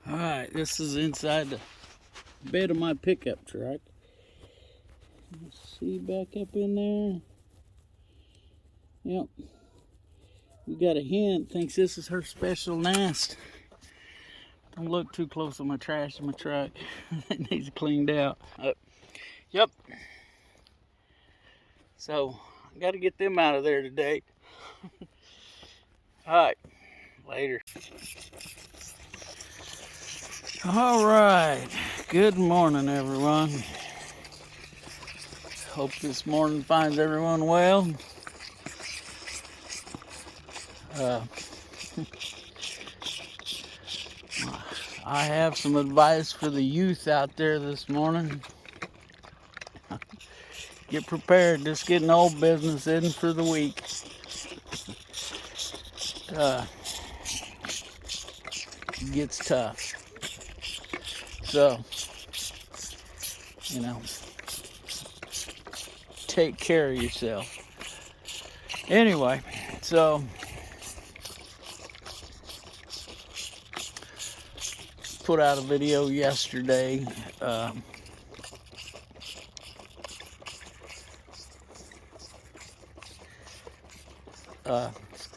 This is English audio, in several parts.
Alright, this is inside the bed of my pickup truck. See back up in there? Yep. We got a hen, thinks this is her special nest. Don't look too close on my trash in my truck. It needs cleaned out. Yep. So, I got to get them out of there today. Alright, later. Alright, good morning everyone. Hope this morning finds everyone well. I have some advice for the youth out there this morning. Get prepared, just getting old business in for the week. It gets tough. So, take care of yourself. Anyway, so put out a video yesterday.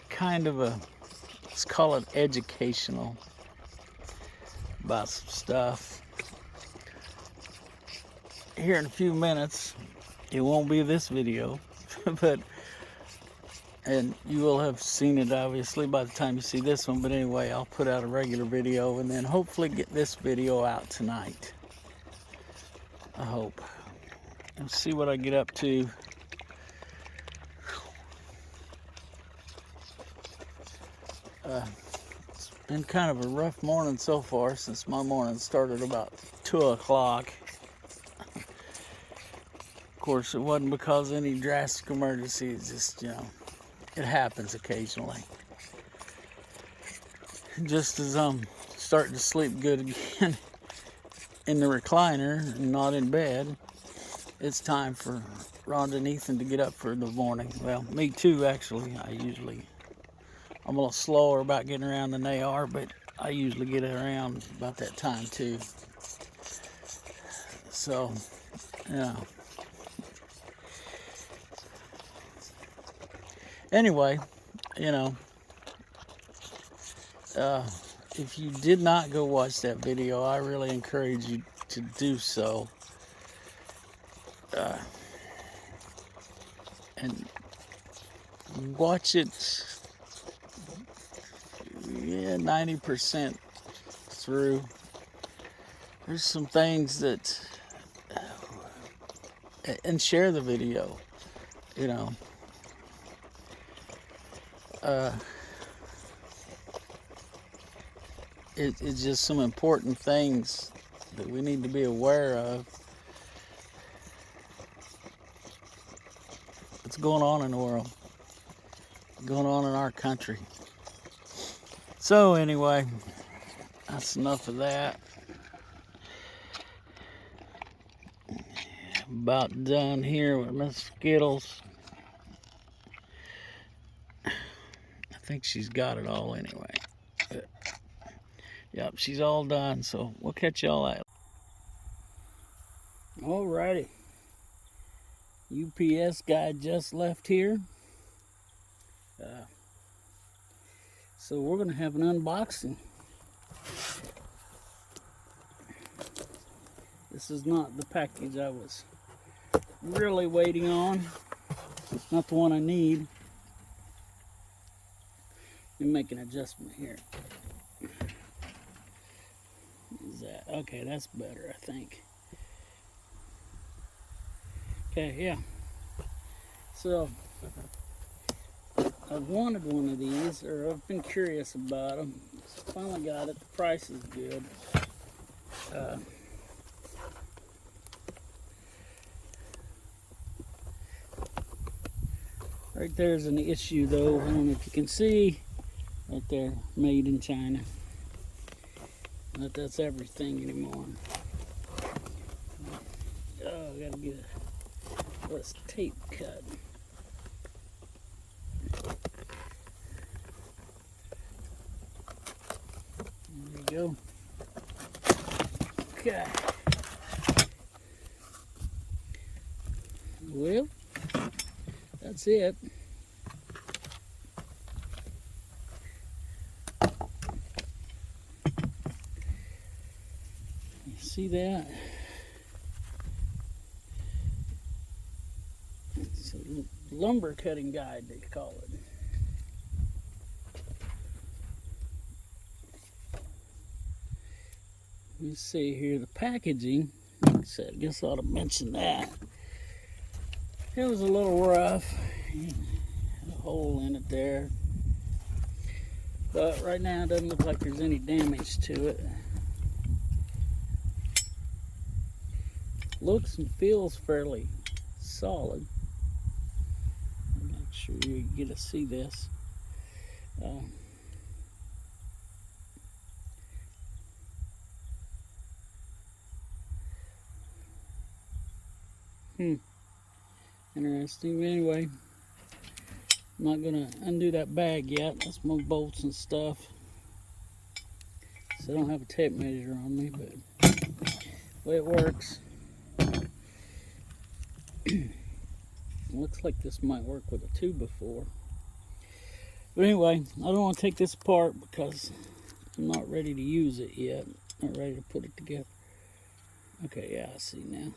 Kind of let's call it educational, about some stuff. Here in a few minutes, it won't be this video, and you will have seen it obviously by the time you see this one, but anyway, I'll put out a regular video and then hopefully get this video out tonight. I hope. Let's see what I get up to. It's been kind of a rough morning so far, since my morning started about 2 o'clock. Of course, it wasn't because of any drastic emergency. It's just, it happens occasionally. Just as I'm starting to sleep good again in the recliner and not in bed, it's time for Rhonda and Ethan to get up for the morning. Well, me too, actually. I'm a little slower about getting around than they are, but I usually get around about that time too. So, anyway, if you did not go watch that video, I really encourage you to do so. And watch it, 90% through. There's some things that, and share the video, it's just some important things that we need to be aware of. What's going on in the world, going on in our country. So anyway, that's enough of that. About done here with Miss Skittles. I think she's got it all anyway. But, yep, she's all done, so we'll catch y'all later. Alrighty. UPS guy just left here. So we're going to have an unboxing. This is not the package I was really waiting on. It's not the one I need. Let me make an adjustment here. Is that okay? That's better, I think. Okay, yeah. So I've wanted one of these, or I've been curious about them. Finally got it. The price is good. Right there's an issue though. I don't know if you can see. Right there, made in China. Not that's everything anymore. Oh, I gotta get this tape cut. There you go. Okay. Well, that's it. You see that? It's a lumber cutting guide, they call it. You see here the packaging. Like I said, I guess I ought to mention that. It was a little rough. Had a hole in it there. But right now it doesn't look like there's any damage to it. Looks and feels fairly solid. I'm not sure you get to see this. Interesting. Anyway, I'm not gonna undo that bag yet. That's my bolts and stuff. So I don't have a tape measure on me, but the way it works. Looks like this might work with a 2x4. But anyway, I don't want to take this apart because I'm not ready to use it yet. Not ready to put it together. Okay, yeah, I see now.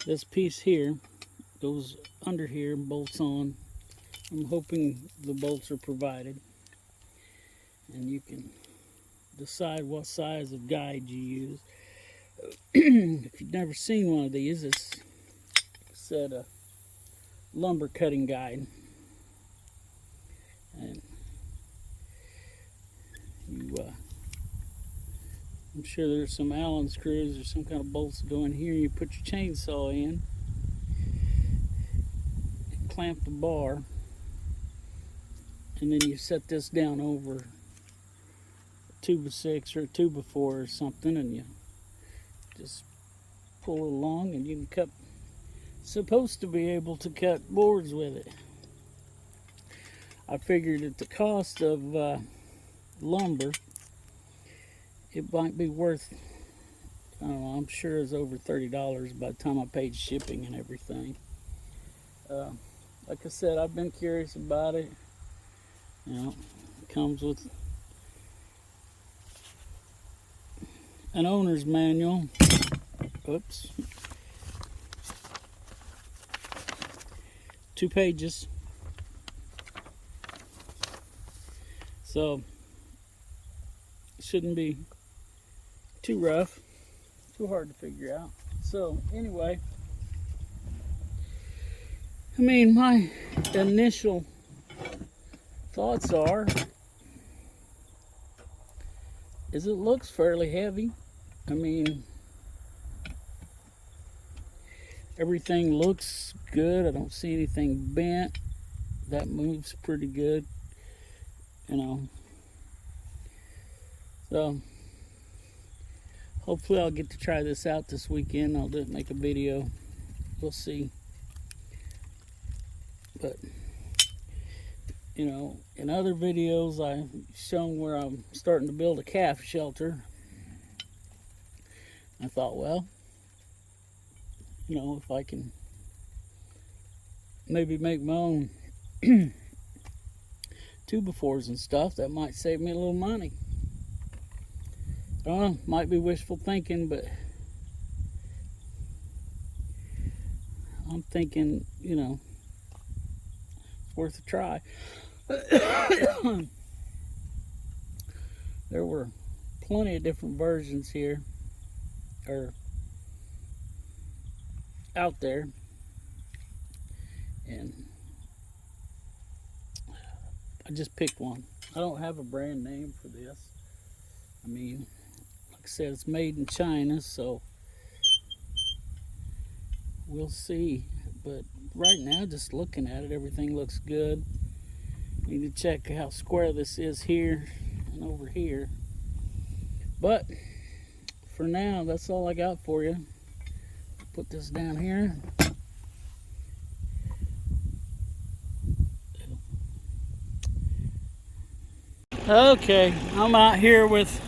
This piece here goes under here and bolts on. I'm hoping the bolts are provided. And you can decide what size of guide you use. If you've never seen one of these, it's said a lumber cutting guide. And I'm sure there's some Allen screws or some kind of bolts that go in here. You put your chainsaw in and clamp the bar, and then you set this down over a 2x6 or a 2x4 or something, and you just pull it along, and you can cut. Supposed to be able to cut boards with it. I figured at the cost of lumber, it might be worth, I don't know, I'm sure it's over $30 by the time I paid shipping and everything. Like I said, I've been curious about it. You know, it comes with an owner's manual. Oops. 2 pages. So, it shouldn't be too rough, too hard to figure out. So, anyway, I mean, my initial thoughts are, it looks fairly heavy. I mean, everything looks good. I don't see anything bent. That moves pretty good, you know. So, hopefully I'll get to try this out this weekend. I'll make a video. We'll see. But, you know, in other videos I've shown where I'm starting to build a calf shelter. I thought, well, you know, if I can maybe make my own 2x4s and stuff, that might save me a little money. I don't know, might be wishful thinking, but I'm thinking, you know, it's worth a try. There were plenty of different versions here, or out there, and I just picked one. I don't have a brand name for this. I mean, like I said, it's made in China, so we'll see. But right now, just looking at it, everything looks good. Need to check how square this is here and over here. But for now, that's all I got for you. Put this down here. Okay, I'm out here with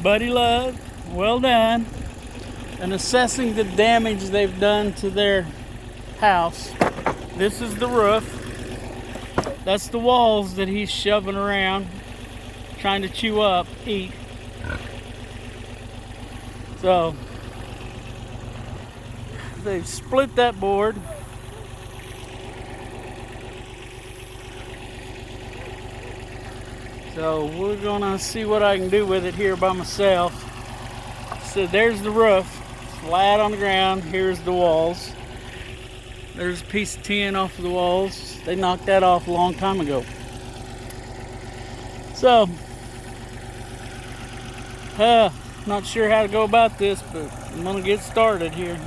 Buddy Love, well done. And assessing the damage they've done to their house. This is the roof. That's the walls that he's shoving around, trying to chew up, eat. So, they've split that board. So we're gonna see what I can do with it here by myself. So there's the roof, flat on the ground. Here's the walls. There's a piece of tin off of the walls. They knocked that off a long time ago. So, not sure how to go about this, but I'm gonna get started here.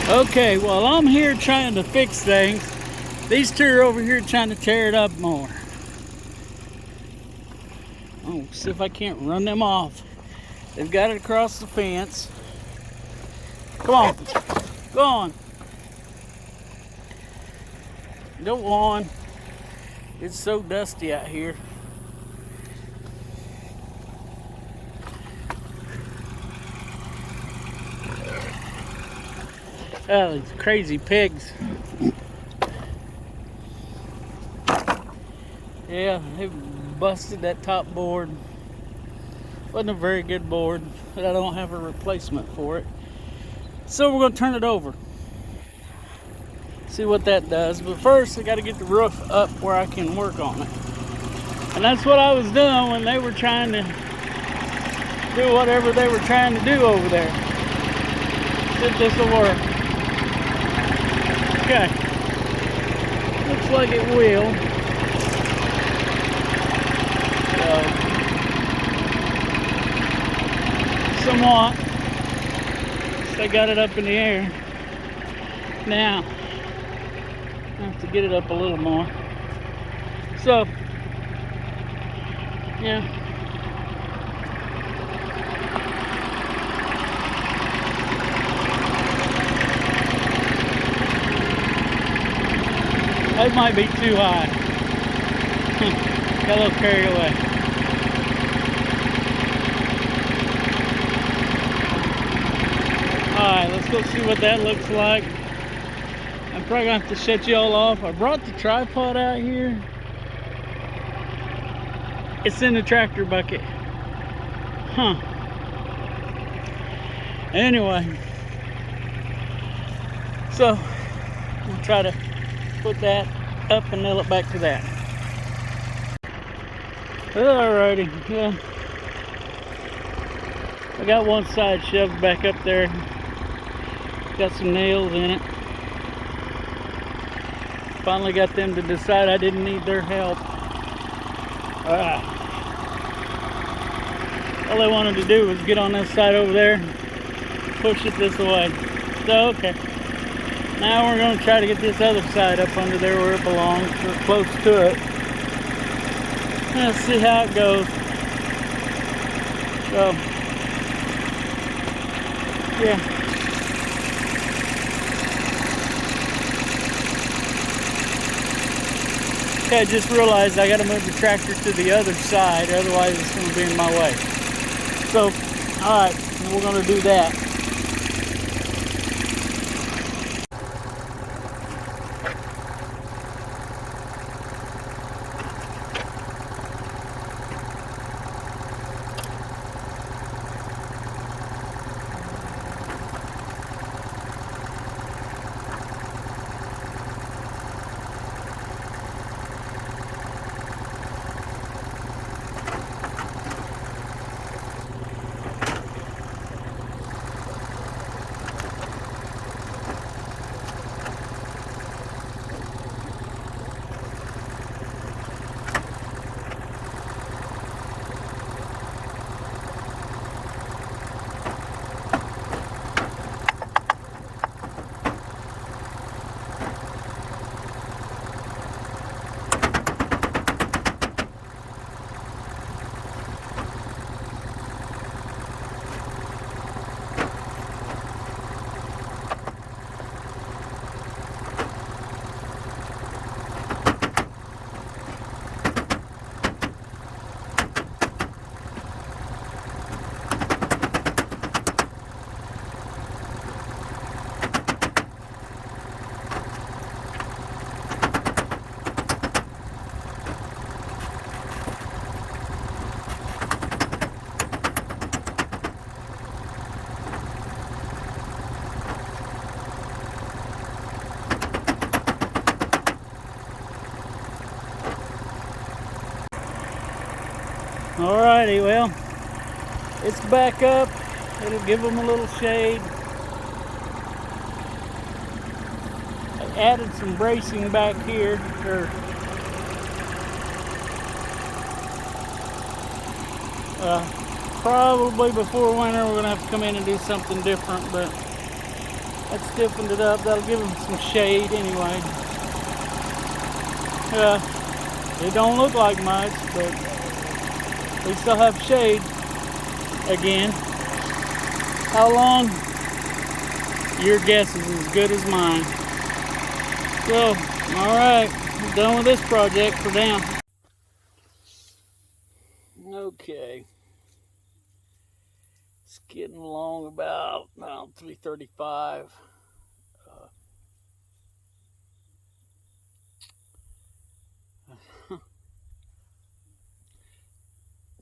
Okay, while I'm here trying to fix things, these two are over here trying to tear it up more. Oh, see if I can't run them off. They've got it across the fence. Come on, go on. Go on. It's so dusty out here. Oh, these crazy pigs. Yeah, they busted that top board. Wasn't a very good board, but I don't have a replacement for it. So we're going to turn it over. See what that does. But first, I got to get the roof up where I can work on it. And that's what I was doing when they were trying to do whatever they were trying to do over there. See if this will work. Okay. Looks like it will. Somewhat. They got it up in the air. Now, I have to get it up a little more. So, yeah. That might be too high. Got a little carried away. Alright, let's go see what that looks like. I'm probably gonna have to shut you all off. I brought the tripod out here. It's in the tractor bucket. Huh. Anyway. So, we'll try to put that up and nail it back to that. Alrighty, yeah. I got one side shoved back up there. Got some nails in it. Finally got them to decide I didn't need their help. All they wanted to do was get on this side over there, push it this way. So, okay. Now we're going to try to get this other side up under there where it belongs, or close to it. Let's see how it goes. So, yeah. Okay, I just realized I got to move the tractor to the other side, otherwise it's going to be in my way. So, alright, we're going to do that. Alrighty, well, it's back up. It'll give them a little shade. I added some bracing back here. Probably before winter we're gonna have to come in and do something different, but that stiffened it up. That'll give them some shade anyway. It don't look like much, but we still have shade. Again, how long? Your guess is as good as mine. So, alright, I'm done with this project for now. Okay. It's getting along about 3:35.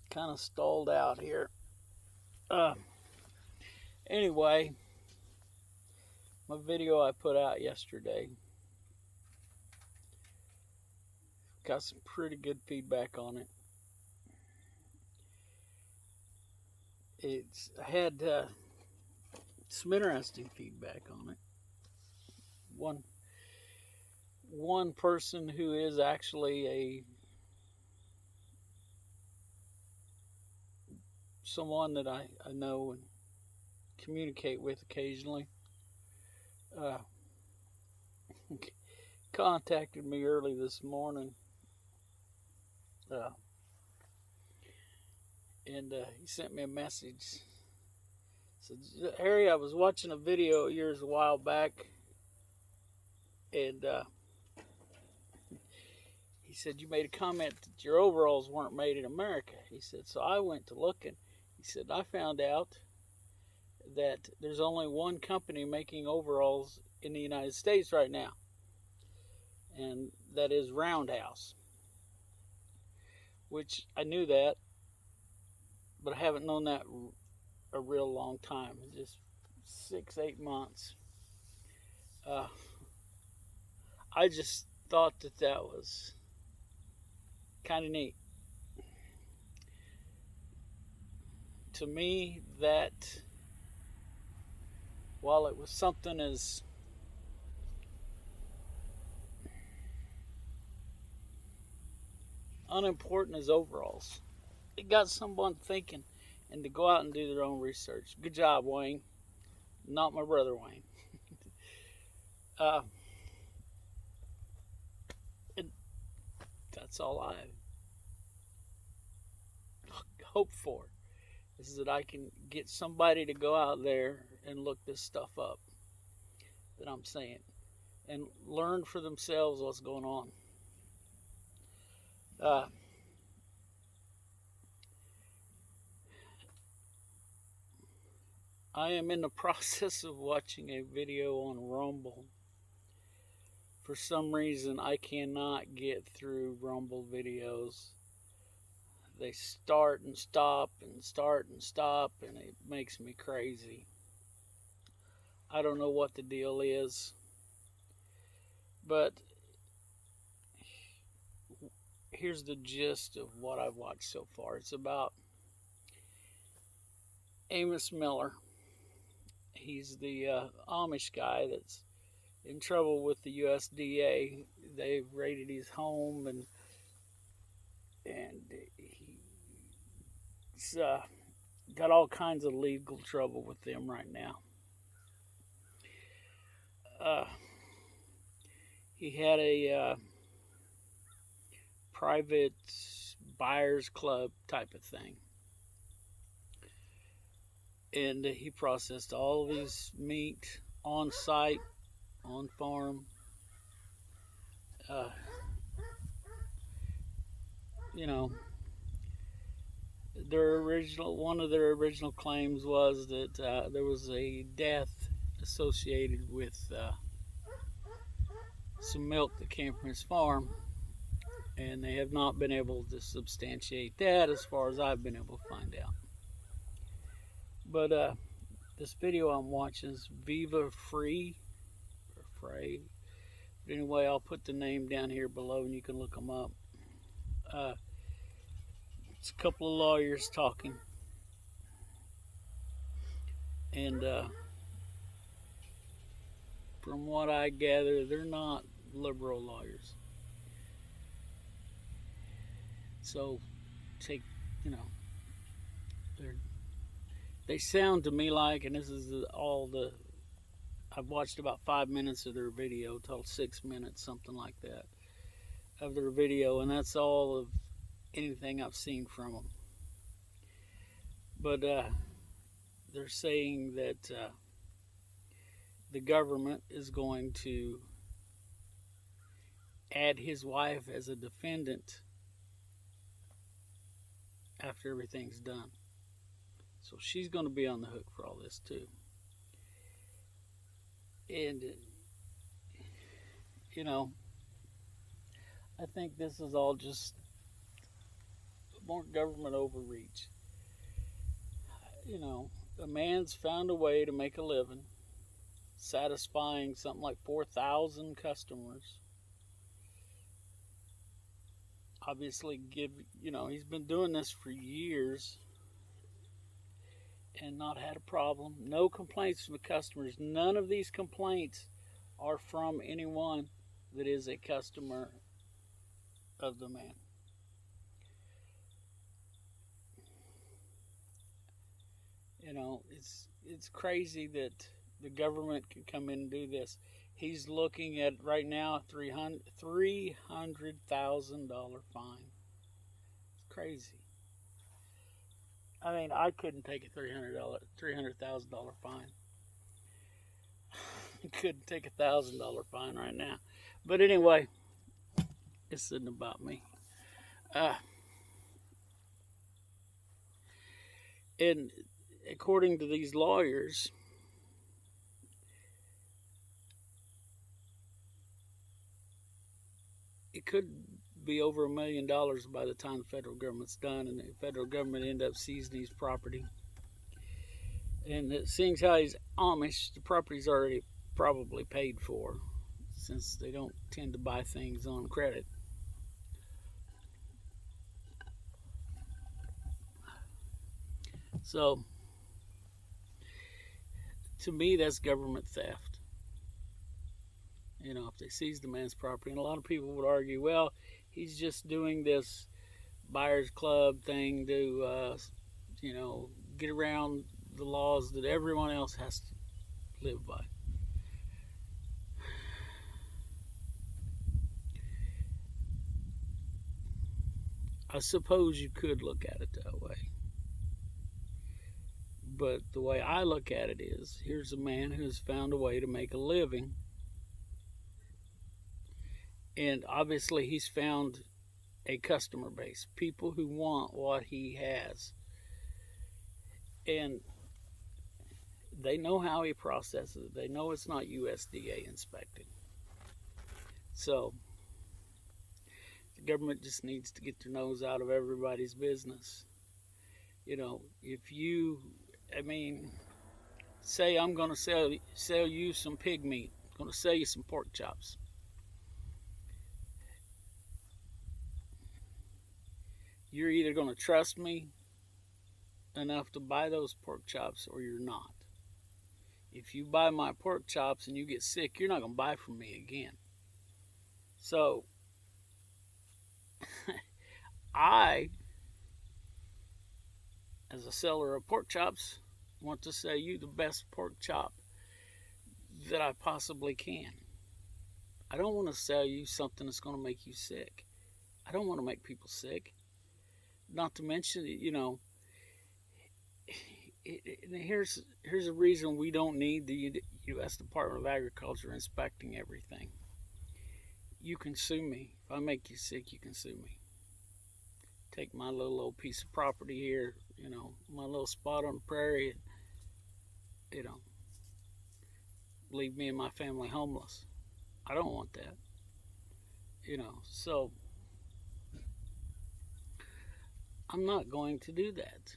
Kind of stalled out here. Anyway, my video I put out yesterday got some pretty good feedback on it. It's had some interesting feedback on it. One person who is actually someone that I know and communicate with occasionally contacted me early this morning, and he sent me a message. Said, Harry, I was watching a video of yours a while back, and he said you made a comment that your overalls weren't made in America. He said, so I went to looking. He said, I found out that there's only one company making overalls in the United States right now, and that is Roundhouse, which I knew that, but I haven't known that a real long time, just 6-8 months. I just thought that was kind of neat. To me, that while it was something as unimportant as overalls, it got someone thinking and to go out and do their own research. Good job, Wayne. Not my brother Wayne. That's all I hope for, is that I can get somebody to go out there and look this stuff up that I'm saying and learn for themselves what's going on. I am in the process of watching a video on Rumble. For some reason, I cannot get through Rumble videos. They start and stop and start and stop, and it makes me crazy. I don't know what the deal is, but here's the gist of what I've watched so far. It's about Amos Miller. He's the Amish guy that's in trouble with the USDA. They've raided his home, and he's got all kinds of legal trouble with them right now. He had a private buyers club type of thing, and he processed all of his meat on site, on farm. One of their original claims was that there was a death associated with some milk that came from his farm, and they have not been able to substantiate that as far as I've been able to find out. But this video I'm watching is Viva Free, or Frey. But anyway, I'll put the name down here below and you can look them up. It's a couple of lawyers talking, and from what I gather, they're not liberal lawyers. So take, you know, they sound to me like, and this is all the, I've watched about 5 minutes of their video, till 6 minutes, something like that, of their video, and that's all of anything I've seen from them. But they're saying that the government is going to add his wife as a defendant after everything's done. So she's going to be on the hook for all this too. And, you know, I think this is all just more government overreach. You know, a man's found a way to make a living, satisfying something like 4,000 customers. Obviously, he's been doing this for years and not had a problem. No complaints from the customers. None of these complaints are from anyone that is a customer of the man. You know, it's crazy that the government can come in and do this. He's looking at right now $300,000 fine. It's crazy. I mean, I couldn't take a $300,000 fine. I couldn't take $1,000 fine right now. But anyway, this isn't about me. And according to these lawyers, it could be over $1 million by the time the federal government's done, and the federal government end up seizing his property. And seeing how he's Amish, the property's already probably paid for, since they don't tend to buy things on credit. So, to me, that's government theft. You know, if they seize the man's property, and a lot of people would argue, well, he's just doing this buyer's club thing to, get around the laws that everyone else has to live by. I suppose you could look at it that way. But the way I look at it is, here's a man who's found a way to make a living. And obviously he's found a customer base, people who want what he has. And they know how he processes it. They know it's not USDA inspected. So the government just needs to get their nose out of everybody's business. You know, say I'm going to sell you some pig meat. I'm going to sell you some pork chops. You're either going to trust me enough to buy those pork chops or you're not. If you buy my pork chops and you get sick, you're not going to buy from me again. So, I, as a seller of pork chops, want to sell you the best pork chop that I possibly can. I don't want to sell you something that's going to make you sick. I don't want to make people sick. Not to mention, here's a reason we don't need the U.S. Department of Agriculture inspecting everything. You can sue me. If I make you sick, you can sue me. Take my little old piece of property here, my little spot on the prairie, leave me and my family homeless. I don't want that. So I'm not going to do that.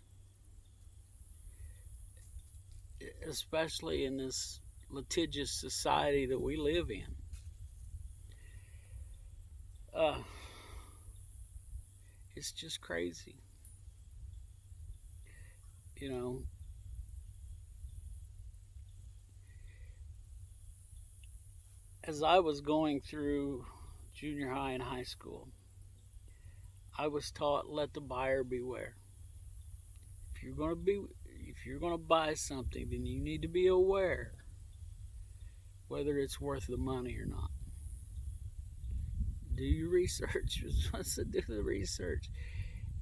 Especially in this litigious society that we live in. It's just crazy. You know, as I was going through junior high and high school, I was taught let the buyer beware. If you're going to be if you're going to buy something, then you need to be aware whether it's worth the money or not. Do your research. You're supposed to do the research.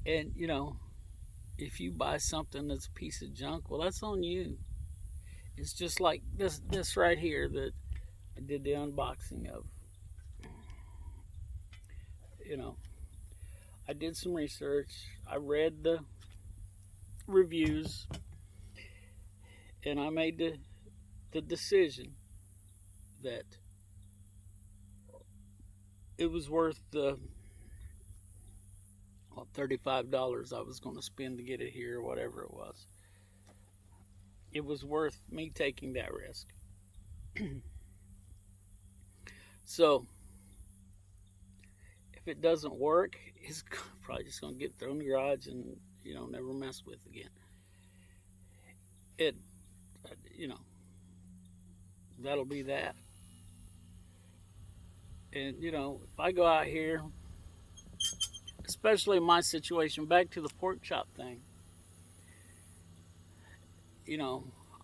And if you buy something that's a piece of junk, well, that's on you. It's just like this right here that I did the unboxing of. You know, I did some research. I read the reviews, and I made the decision that it was worth the $35 I was going to spend to get it here, or whatever it was. It was worth me taking that risk. So, if it doesn't work, it's probably just going to get thrown in the garage and, never mess with again. It, you know, that'll be that. And, if I go out here, especially in my situation, back to the pork chop thing,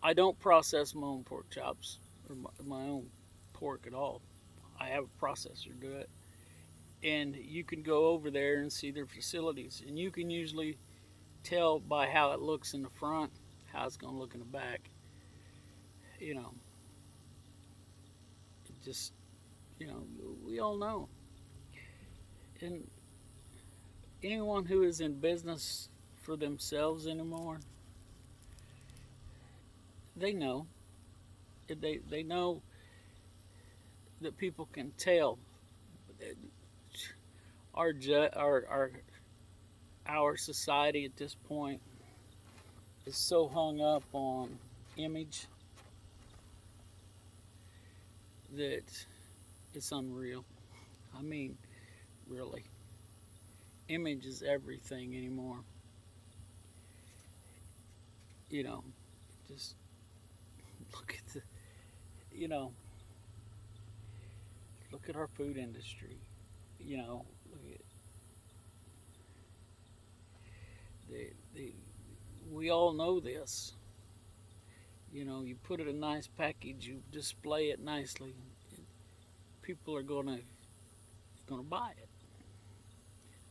I don't process my own pork chops or my own pork at all. I have a processor do it. And you can go over there and see their facilities. And you can usually tell by how it looks in the front, how it's going to look in the back. It just, we all know. And anyone who is in business for themselves anymore, they know. They know that people can tell. Our society at this point is so hung up on image that it's unreal. I mean, really. Image is everything anymore. Just look at look at our food industry. Look at we all know this. You put it in a nice package, you display it nicely, people are gonna buy it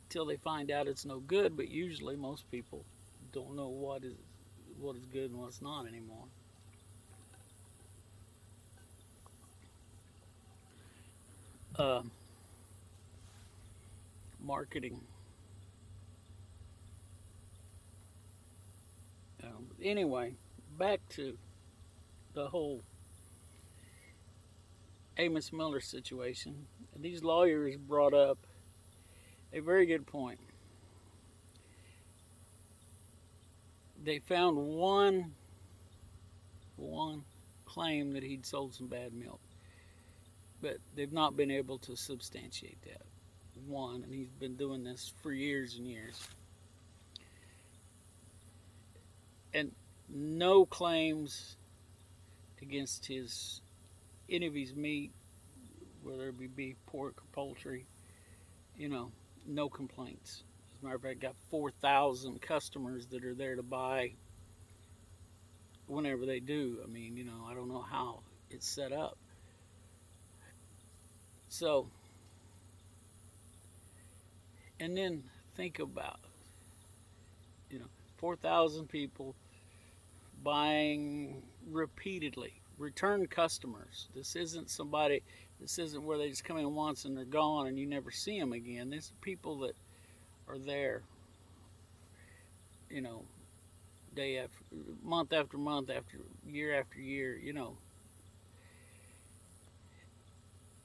until they find out it's no good. But usually, most people don't know what is good and what's not anymore. Marketing. Anyway, back to the whole Amos Miller situation. These lawyers brought up a very good point. They found one claim that he'd sold some bad milk, but they've not been able to substantiate that. One, and he's been doing this for years and years. And no claims against any of his meat, whether it be beef, pork, or poultry. No complaints. As a matter of fact, got 4,000 customers that are there to buy whenever they do. I mean, I don't know how it's set up. So, and then think about, 4,000 people buying repeatedly, return customers. This isn't where they just come in once and they're gone and you never see them again. These are people that are there, day after month after month after year,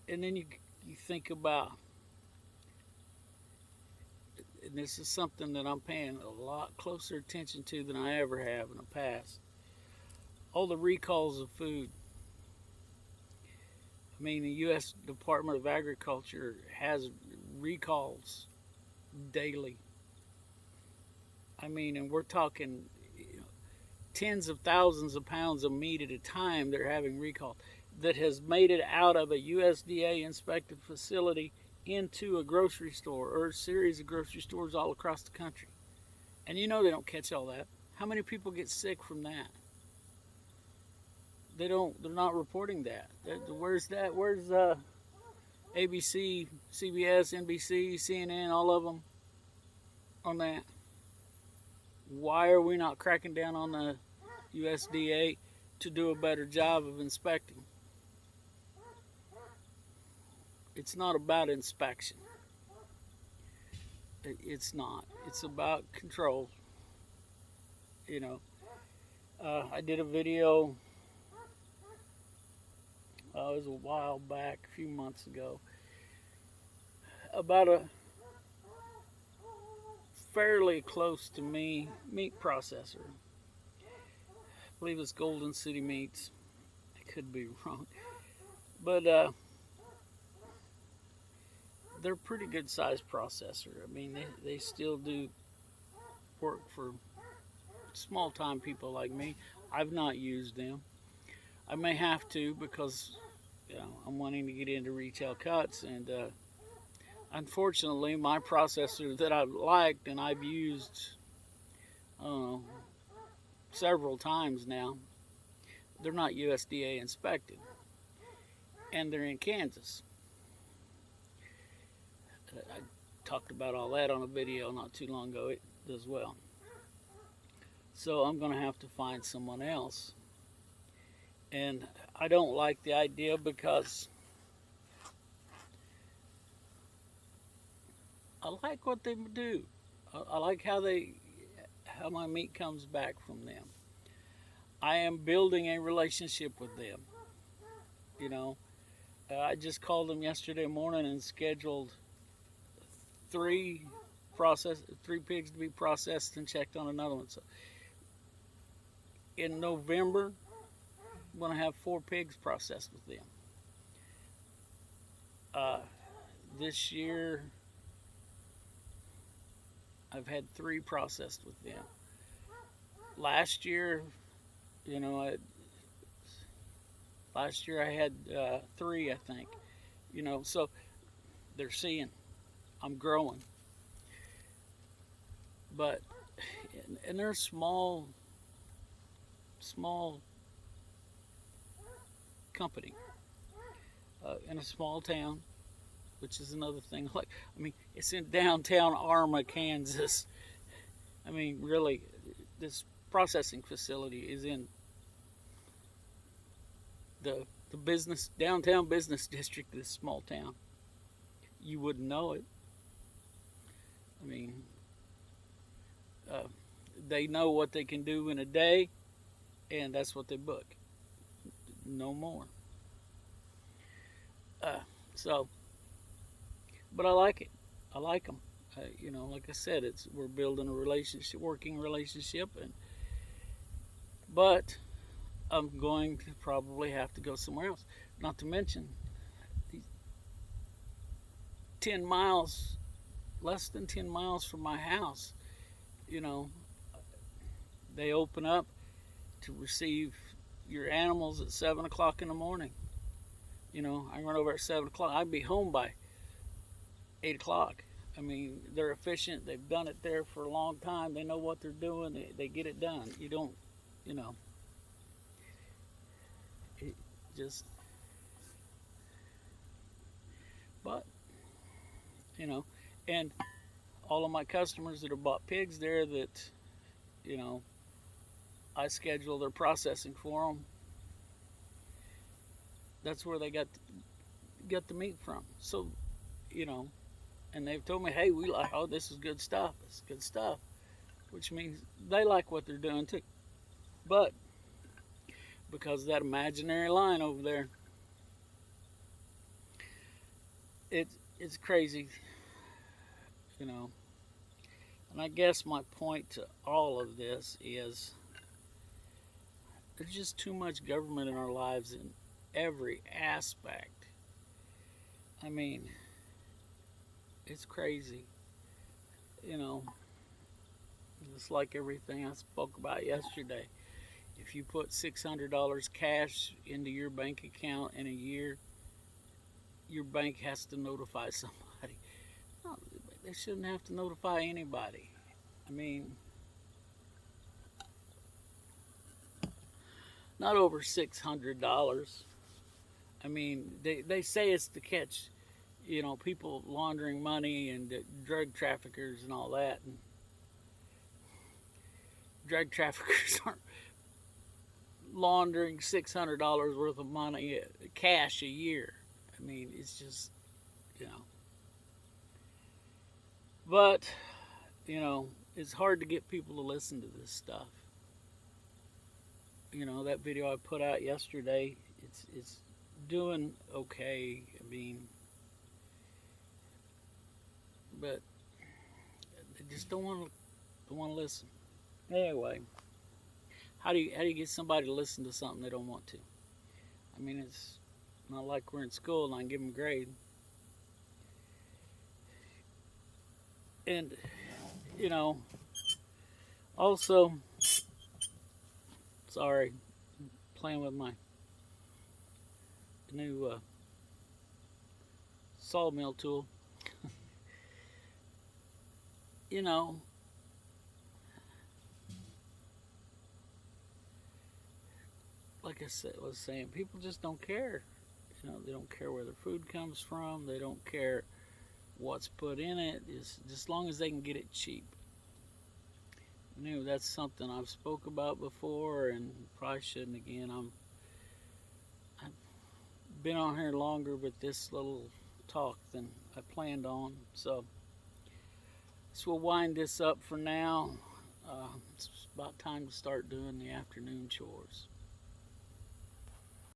and then you think about, and this is something that I'm paying a lot closer attention to than I ever have in the past. All the recalls of food. I mean, the U.S. Department of Agriculture has recalls daily. I mean, and we're talking, tens of thousands of pounds of meat at a time they're having recalled that has made it out of a USDA inspected facility into a grocery store or a series of grocery stores all across the country. And you know they don't catch all that. How many people get sick from that? They're not reporting that. Where's that? Where's ABC, CBS, NBC, CNN, all of them on that? Why are we not cracking down on the USDA to do a better job of inspecting? It's not about inspection. It's not. It's about control. You know, I did a video, it was a while back, a few months ago, about a fairly close to me meat processor. I believe it's Golden City Meats. I could be wrong. But they're a pretty good sized processor. I mean, they still do work for small time people like me. I've not used them. I may have to because I'm wanting to get into retail cuts, and unfortunately my processor that I've liked and I've used several times now, they're not USDA inspected, and they're in Kansas. I talked about all that on a video not too long ago as well. So I'm going to have to find someone else. And I don't like the idea because I like what they do. I like how my meat comes back from them. I am building a relationship with them. I just called them yesterday morning and scheduled three pigs to be processed and checked on another one. So in November, I'm going to have 4 pigs processed with them. This year, I've had 3 processed with them. Last year, I had 3, I think. So they're seeing I'm growing. But, and they're small company in a small town, which is another thing. It's in downtown Arma, Kansas. Really, this processing facility is in the downtown business district of this small town. You wouldn't know it. They know what they can do in a day, and that's what they book. No more. But I like it. I like them. Like I said, we're building a working relationship, but I'm going to probably have to go somewhere else. Not to mention, 10 miles, less than 10 miles from my house, they open up to receive your animals at 7 o'clock in the morning. I run over at 7 o'clock. I'd be home by 8 o'clock. They're efficient. They've done it there for a long time. They know what they're doing. They get it done. You don't, it just, but, and all of my customers that have bought pigs there that, I schedule their processing for them. That's where they got the meat from. So, and they've told me, hey, this is good stuff. It's good stuff, which means they like what they're doing too. But because of that imaginary line over there, it's crazy, And I guess my point to all of this is there's just too much government in our lives in every aspect. It's crazy. It's like everything I spoke about yesterday. If you put $600 cash into your bank account in a year, your bank has to notify somebody. No, they shouldn't have to notify anybody. I mean, not over $600. I mean, they say it's to catch, people laundering money and drug traffickers and all that. And drug traffickers aren't laundering $600 worth of money, cash, a year. I mean, it's just, you know. But, it's hard to get people to listen to this stuff. That video I put out yesterday, it's doing okay. I mean, but they just don't want to listen. Anyway, how do you get somebody to listen to something they don't want to? I mean, it's not like we're in school and I can give them a grade. And also, sorry, playing with my new sawmill tool. Like I was saying, people just don't care. They don't care where their food comes from. They don't care what's put in it. It's just as long as they can get it cheap. That's something I've spoke about before, and probably shouldn't again. I've been on here longer with this little talk than I planned on, so we'll wind this up for now. It's about time to start doing the afternoon chores.